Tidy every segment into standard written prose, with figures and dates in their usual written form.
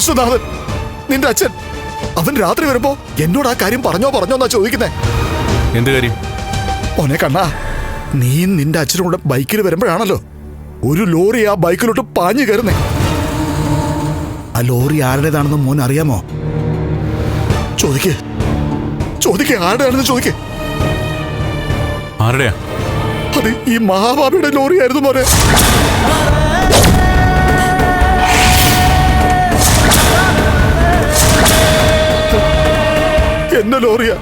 വിശ്വനാഥൻ, നിന്റെ അച്ഛൻ അവൻ രാത്രി വരുമ്പോ എന്നോട് ആ കാര്യം പറഞ്ഞോന്നാ ചോദിക്കുന്നേ. എന്ത് കാര്യം? മോനെ കണ്ണാ, നീ നിന്റെ അച്ഛനും കൂടെ ബൈക്കിൽ വരുമ്പോഴാണല്ലോ ഒരു ലോറി ആ ബൈക്കിലോട്ട് പാഞ്ഞു കയറുന്നേ. ആ ലോറി ആരുടേതാണെന്ന് മോൻ അറിയാമോ? ചോദിക്കേ ആരുടെയാണെന്ന് ചോദിക്കേ. ആരുടെയാ? അത് ഈ മഹാഭാവിയുടെ ലോറി ആയിരുന്നു മോനെ. എന്റെ ലോറിയാ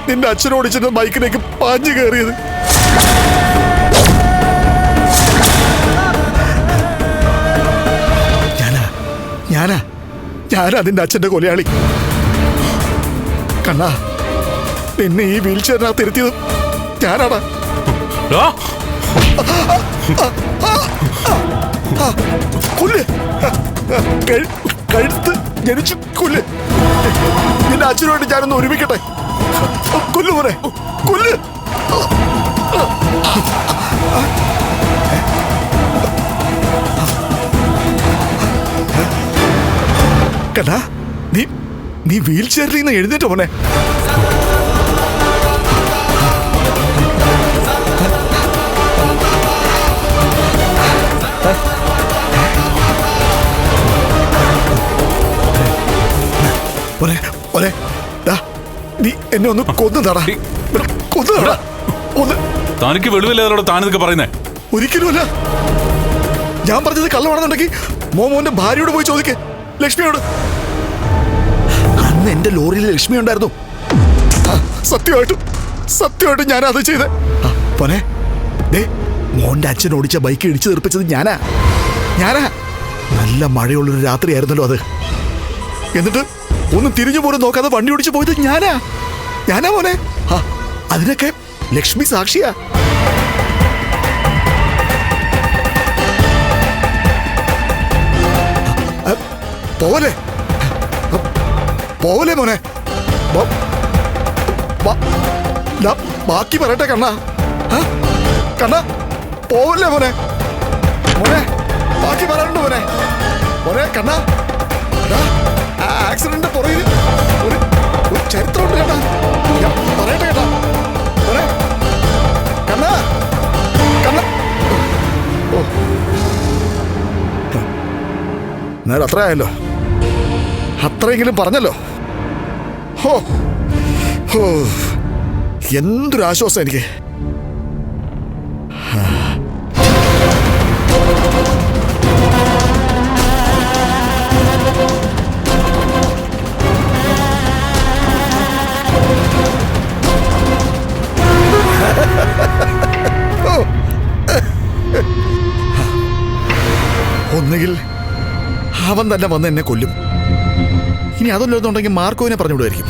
നിന്റെ അച്ഛനോടിച്ചിട്ട് ബൈക്കിലേക്ക് പാഞ്ഞു കയറിയത്. ഞാനാ നിന്റെ അച്ഛന്റെ കൊലയാളി. കണ്ണാ, നിന്നെ ഈ വീൽ ചെയറിനകത്ത് ഇരുത്തിയത് ഞാനാടാ. കൊല്ല്, കഴുത്ത് ജനിച്ചു കൊല്ല്. നിന്റെ അച്ഛനുമായിട്ട് ഞാനൊന്ന് ഒരുമിക്കട്ടെ. കൊല്ലു മോനെ, കൊല്ല്. കണ്ടാ, നീ വീൽ ചെയറിൽ നിന്ന് എഴുന്നേറ്റോ മോനെ. നീ എന്നെ ഒന്ന് കൊന്നതാടാ. തനിക്ക് വെളിവില്ലാതെ താനിതൊക്കെ പറയുന്നേ? ഒരിക്കലുമല്ല. ഞാൻ പറഞ്ഞത് കള്ളമാണെന്നുണ്ടെങ്കിൽ മോന്റെ ഭാര്യയോട് പോയി ചോദിക്കേ, ലക്ഷ്മിയോട്. അന്ന് എന്റെ ലോറിയിൽ ലക്ഷ്മി ഉണ്ടായിരുന്നു. സത്യമായിട്ടും ഞാനാ അത് ചെയ്തേ. പോനെ, മോന്റെ അച്ഛൻ ഓടിച്ച ബൈക്ക് ഇടിച്ചു തീർപ്പിച്ചത് ഞാനാ. നല്ല മഴയുള്ളൊരു രാത്രിയായിരുന്നല്ലോ അത്. എന്നിട്ട് ഒന്ന് തിരിഞ്ഞു പോലും നോക്കാതെ വണ്ടി ഓടിച്ചു പോയത് ഞാനാ മോനെ. അതിനൊക്കെ ലക്ഷ്മി സാക്ഷിയാ. പോവല്ലേ മോനെ. ബാക്കി പറയട്ടെ കണ്ണാ. പോവല്ലേ മോനെ. ബാക്കി പറയാനുണ്ട് മോനെ കണ്ണാ. ആക്സിഡന്റ് പുറകിൽ ഒരു ചരിത്രമുണ്ട് കേട്ടാ. പറയട്ടെ കേട്ടാ മോനെ. കണ്ണാ. എന്നാൽ അത്രയായല്ലോ, അത്രയെങ്കിലും പറഞ്ഞല്ലോ. എന്തൊരാശ്വാസം എനിക്ക്. ഒന്നുകിൽ അവൻ തന്നെ വന്ന് എന്നെ കൊല്ലും. ഇനി അതല്ലെന്നുണ്ടെങ്കിൽ മാർക്കോവിനെ പറഞ്ഞുവിടുമായിരിക്കും.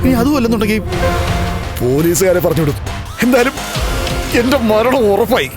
ഇനി അതുമല്ലെന്നുണ്ടെങ്കിൽ പോലീസുകാരെ പറഞ്ഞുവിടും. എന്തായാലും എന്റെ മരണം ഉറപ്പായി.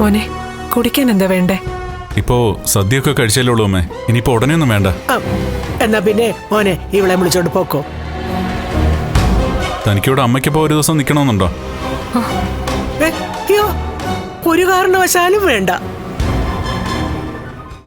മോനെ, കുടിക്കാൻ എന്താ വേണ്ടേ? ഇപ്പോ സദ്യയൊക്കെ കഴിച്ചല്ലേ ഉള്ളൂ അമ്മേ. ഇനിയിപ്പോ ഉടനെ ഒന്നും വേണ്ട. എന്നാ പിന്നെ മോനെ ഇവളെ വിളിച്ചോണ്ട് പോക്കോ. തനിക്കിവിടെ അമ്മയ്ക്കിപ്പോ ഒരു ദിവസം നിക്കണമെന്നുണ്ടോ? അയ്യോ, ഒരു കാരണവശാലും വേണ്ട.